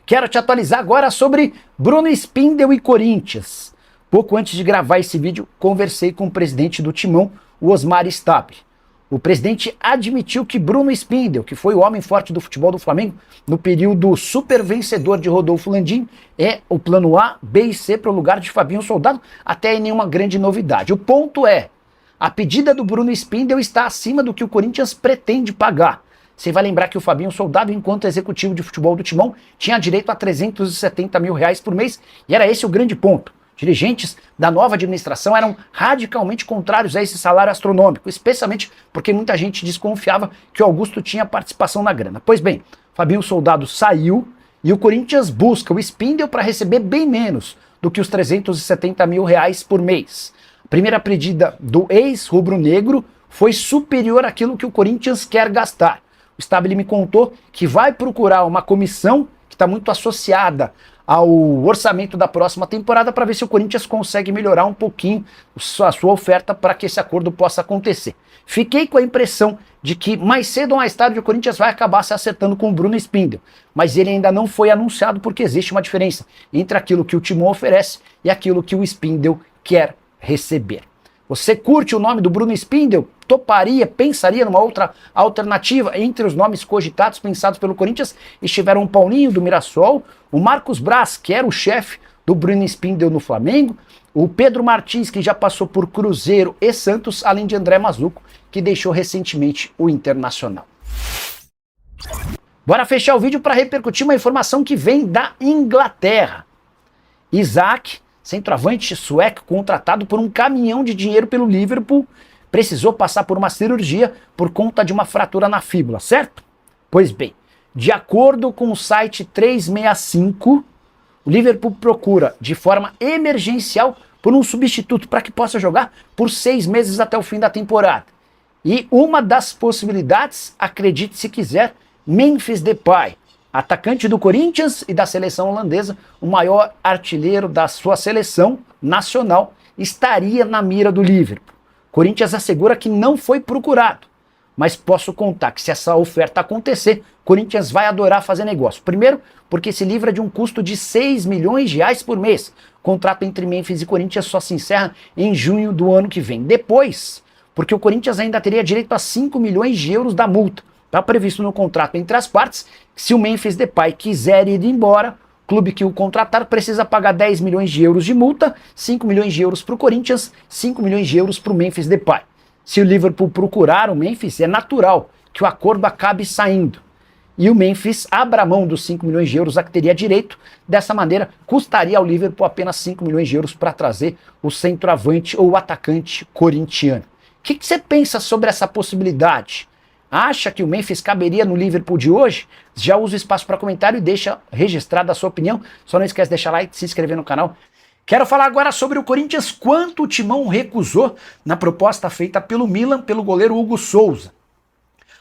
Quero te atualizar agora sobre Bruno Spindel e Corinthians. Pouco antes de gravar esse vídeo, conversei com o presidente do Timão, o Osmar Stabile. O presidente admitiu que Bruno Spindel, que foi o homem forte do futebol do Flamengo no período super vencedor de Rodolfo Landim, é o plano A, B e C para o lugar de Fabinho Soldado, até aí nenhuma grande novidade. O ponto é, a pedida do Bruno Spindel está acima do que o Corinthians pretende pagar. Você vai lembrar que o Fabinho Soldado, enquanto executivo de futebol do Timão, tinha direito a R$370 mil por mês, e era esse o grande ponto. Dirigentes da nova administração eram radicalmente contrários a esse salário astronômico, especialmente porque muita gente desconfiava que o Augusto tinha participação na grana. Pois bem, Fabinho Soldado saiu e o Corinthians busca o Spindel para receber bem menos do que os R$370 mil por mês. A primeira pedida do ex-rubro-negro foi superior àquilo que o Corinthians quer gastar. O Stabile me contou que vai procurar uma comissão que está muito associada ao orçamento da próxima temporada para ver se o Corinthians consegue melhorar um pouquinho a sua oferta para que esse acordo possa acontecer. Fiquei com a impressão de que mais cedo ou mais tarde o Corinthians vai acabar se acertando com o Bruno Spindel, mas ele ainda não foi anunciado porque existe uma diferença entre aquilo que o Timão oferece e aquilo que o Spindel quer receber. Você curte o nome do Bruno Spindel? Toparia, pensaria numa outra alternativa? Entre os nomes cogitados, pensados pelo Corinthians, estiveram o Paulinho do Mirassol, o Marcos Braz, que era o chefe do Bruno Spindel no Flamengo, o Pedro Martins, que já passou por Cruzeiro e Santos, além de André Mazuco, que deixou recentemente o Internacional. Bora fechar o vídeo para repercutir uma informação que vem da Inglaterra. Isaac, centroavante sueco contratado por um caminhão de dinheiro pelo Liverpool, precisou passar por uma cirurgia por conta de uma fratura na fíbula, certo? Pois bem, de acordo com o site 365, o Liverpool procura de forma emergencial por um substituto para que possa jogar por 6 meses até o fim da temporada. E uma das possibilidades, acredite se quiser, Memphis Depay, atacante do Corinthians e da seleção holandesa, o maior artilheiro da sua seleção nacional, estaria na mira do Liverpool. Corinthians assegura que não foi procurado, mas posso contar que se essa oferta acontecer, Corinthians vai adorar fazer negócio. Primeiro, porque se livra de um custo de R$6 milhões por mês. O contrato entre Memphis e Corinthians só se encerra em junho do ano que vem. Depois, porque o Corinthians ainda teria direito a 5 milhões de euros da multa. Está previsto no contrato entre as partes que se o Memphis Depay quiser ir embora, o clube que o contratar precisa pagar 10 milhões de euros de multa, 5 milhões de euros para o Corinthians, 5 milhões de euros para o Memphis Depay. Se o Liverpool procurar o Memphis, é natural que o acordo acabe saindo. E o Memphis abra mão dos 5 milhões de euros a que teria direito. Dessa maneira, custaria ao Liverpool apenas 5 milhões de euros para trazer o centroavante ou o atacante corintiano. O que você pensa sobre essa possibilidade? Acha que o Memphis caberia no Liverpool de hoje? Já usa o espaço para comentário e deixa registrada a sua opinião. Só não esquece de deixar like e se inscrever no canal. Quero falar agora sobre o Corinthians, quanto o Timão recusou na proposta feita pelo Milan pelo goleiro Hugo Souza.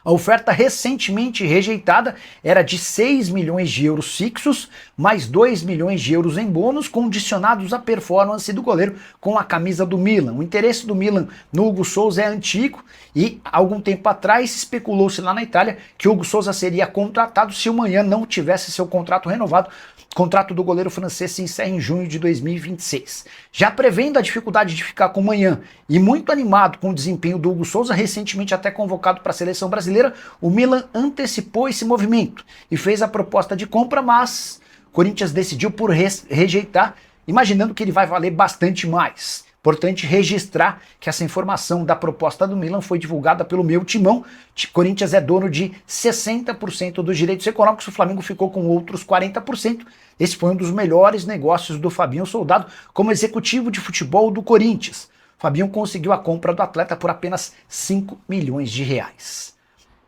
A oferta recentemente rejeitada era de 6 milhões de euros fixos, mais 2 milhões de euros em bônus, condicionados à performance do goleiro com a camisa do Milan. O interesse do Milan no Hugo Souza é antigo e, algum tempo atrás, especulou-se lá na Itália que o Hugo Souza seria contratado se o Manhã não tivesse seu contrato renovado. O contrato do goleiro francês se encerra em junho de 2026. Já prevendo a dificuldade de ficar com o Manhã e muito animado com o desempenho do Hugo Souza, recentemente até convocado para a seleção brasileira, o Milan antecipou esse movimento e fez a proposta de compra, mas o Corinthians decidiu por rejeitar, imaginando que ele vai valer bastante mais. Importante registrar que essa informação da proposta do Milan foi divulgada pelo meu Timão. O Corinthians é dono de 60% dos direitos econômicos, o Flamengo ficou com outros 40%. Esse foi um dos melhores negócios do Fabinho Soldado como executivo de futebol do Corinthians. O Fabinho conseguiu a compra do atleta por apenas 5 milhões de reais.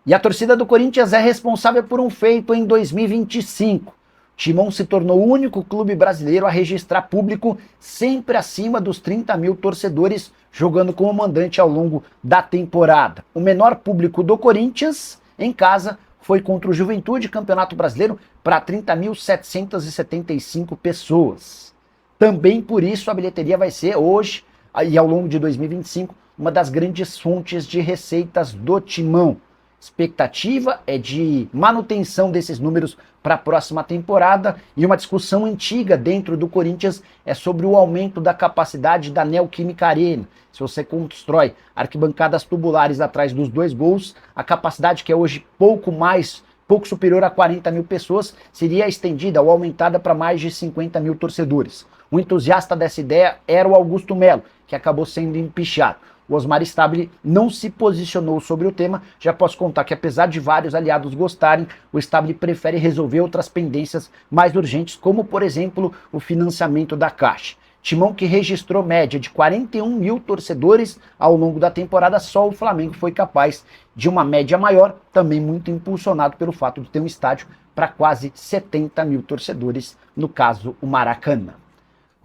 E a torcida do Corinthians é responsável por um feito em 2025. Timão se tornou o único clube brasileiro a registrar público sempre acima dos 30 mil torcedores jogando como mandante ao longo da temporada. O menor público do Corinthians em casa foi contra o Juventude, Campeonato Brasileiro, para 30.775 pessoas. Também por isso a bilheteria vai ser hoje e ao longo de 2025 uma das grandes fontes de receitas do Timão. Expectativa é de manutenção desses números para a próxima temporada, e uma discussão antiga dentro do Corinthians é sobre o aumento da capacidade da Neoquímica Arena. Se você constrói arquibancadas tubulares atrás dos dois gols, a capacidade, que é hoje pouco superior a 40 mil pessoas, seria estendida ou aumentada para mais de 50 mil torcedores. O entusiasta dessa ideia era o Augusto Melo, que acabou sendo empichado. O Osmar Stabile não se posicionou sobre o tema. Já posso contar que, apesar de vários aliados gostarem, o Stabile prefere resolver outras pendências mais urgentes, como, por exemplo, o financiamento da Caixa. Timão que registrou média de 41 mil torcedores ao longo da temporada, só o Flamengo foi capaz de uma média maior, também muito impulsionado pelo fato de ter um estádio para quase 70 mil torcedores, no caso o Maracanã.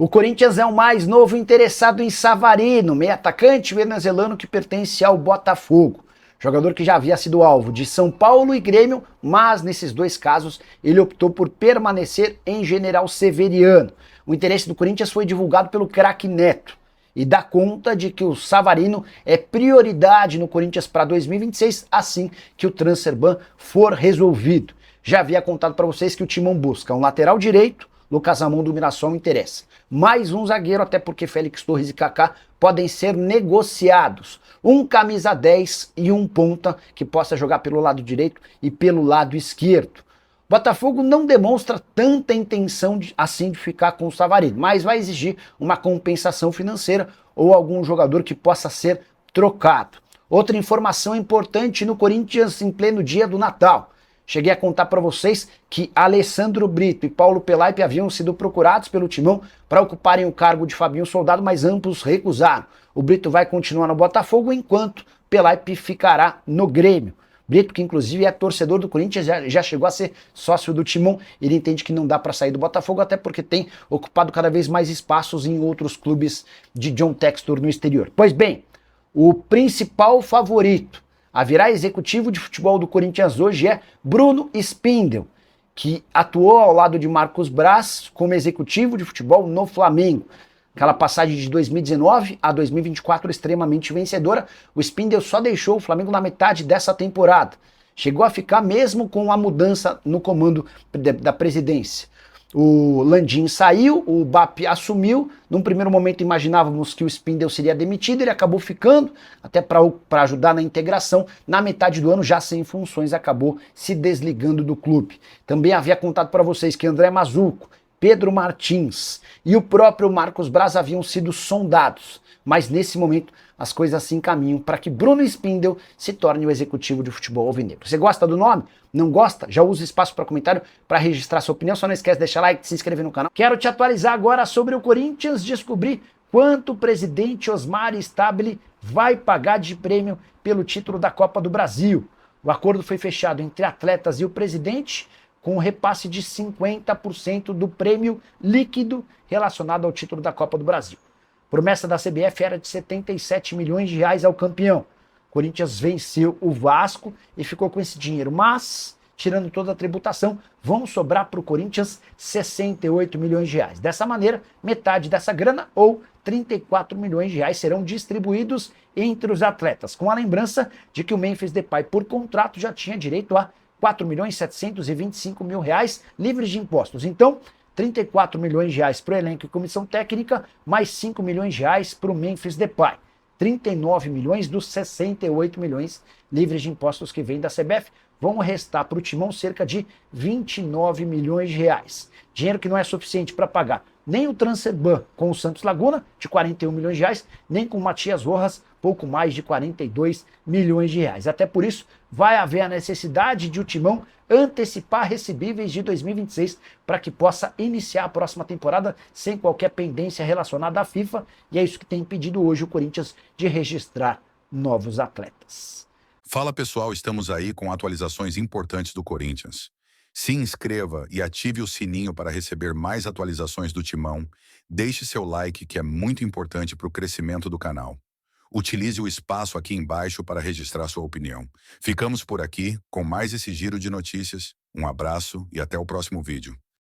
O Corinthians é o mais novo interessado em Savarino, meio atacante venezuelano que pertence ao Botafogo. Jogador que já havia sido alvo de São Paulo e Grêmio, mas nesses dois casos ele optou por permanecer em General Severiano. O interesse do Corinthians foi divulgado pelo craque Neto e dá conta de que o Savarino é prioridade no Corinthians para 2026, assim que o transfer ban for resolvido. Já havia contado para vocês que o Timão busca um lateral direito, Lucas Ramon do Mirassol interessa. Mais um zagueiro, até porque Félix Torres e Kaká podem ser negociados. Um camisa 10 e um ponta que possa jogar pelo lado direito e pelo lado esquerdo. Botafogo não demonstra tanta intenção assim de ficar com o Savarino, mas vai exigir uma compensação financeira ou algum jogador que possa ser trocado. Outra informação importante no Corinthians em pleno dia do Natal. Cheguei a contar para vocês que Alessandro Brito e Paulo Pelaipe haviam sido procurados pelo Timão para ocuparem o cargo de Fabinho Soldado, mas ambos recusaram. O Brito vai continuar no Botafogo, enquanto Pelaipe ficará no Grêmio. Brito, que inclusive é torcedor do Corinthians, já chegou a ser sócio do Timão. Ele entende que não dá para sair do Botafogo, até porque tem ocupado cada vez mais espaços em outros clubes de John Textor no exterior. Pois bem, o principal favorito a virar executivo de futebol do Corinthians hoje é Bruno Spindel, que atuou ao lado de Marcos Braz como executivo de futebol no Flamengo. Aquela passagem de 2019 a 2024 extremamente vencedora, o Spindel só deixou o Flamengo na metade dessa temporada. Chegou a ficar mesmo com a mudança no comando da presidência. O Landim saiu, o BAP assumiu. Num primeiro momento imaginávamos que o Spindel seria demitido, ele acabou ficando, até para ajudar na integração. Na metade do ano, já sem funções, acabou se desligando do clube. Também havia contado para vocês que André Mazuco, Pedro Martins e o próprio Marcos Braz haviam sido sondados, mas nesse momento as coisas se encaminham para que Bruno Spindel se torne o executivo de futebol alvinegro. Você gosta do nome? Não gosta? Já usa o espaço para comentário para registrar sua opinião. Só não esquece de deixar like, de se inscrever no canal. Quero te atualizar agora sobre o Corinthians, descobrir quanto o presidente Osmar Stabile vai pagar de prêmio pelo título da Copa do Brasil. O acordo foi fechado entre atletas e o presidente, com um repasse de 50% do prêmio líquido relacionado ao título da Copa do Brasil. A promessa da CBF era de 77 milhões de reais ao campeão. O Corinthians venceu o Vasco e ficou com esse dinheiro, mas, tirando toda a tributação, vão sobrar para o Corinthians 68 milhões de reais. Dessa maneira, metade dessa grana, ou 34 milhões de reais, serão distribuídos entre os atletas, com a lembrança de que o Memphis Depay, por contrato, já tinha direito a 4.725.000 reais livres de impostos. Então, 34 milhões de reais para o elenco e comissão técnica, mais 5 milhões de reais para o Memphis Depay. 39 milhões dos 68 milhões livres de impostos que vem da CBF. Vão restar para o Timão cerca de 29 milhões de reais. Dinheiro que não é suficiente para pagar nem o transfer ban com o Santos Laguna, de 41 milhões de reais, nem com o Matias Rojas, pouco mais de 42 milhões de reais. Até por isso, vai haver a necessidade de o Timão antecipar recebíveis de 2026 para que possa iniciar a próxima temporada sem qualquer pendência relacionada à FIFA, e é isso que tem impedido hoje o Corinthians de registrar novos atletas. Fala pessoal, estamos aí com atualizações importantes do Corinthians. Se inscreva e ative o sininho para receber mais atualizações do Timão. Deixe seu like, que é muito importante para o crescimento do canal. Utilize o espaço aqui embaixo para registrar sua opinião. Ficamos por aqui com mais esse giro de notícias. Um abraço e até o próximo vídeo.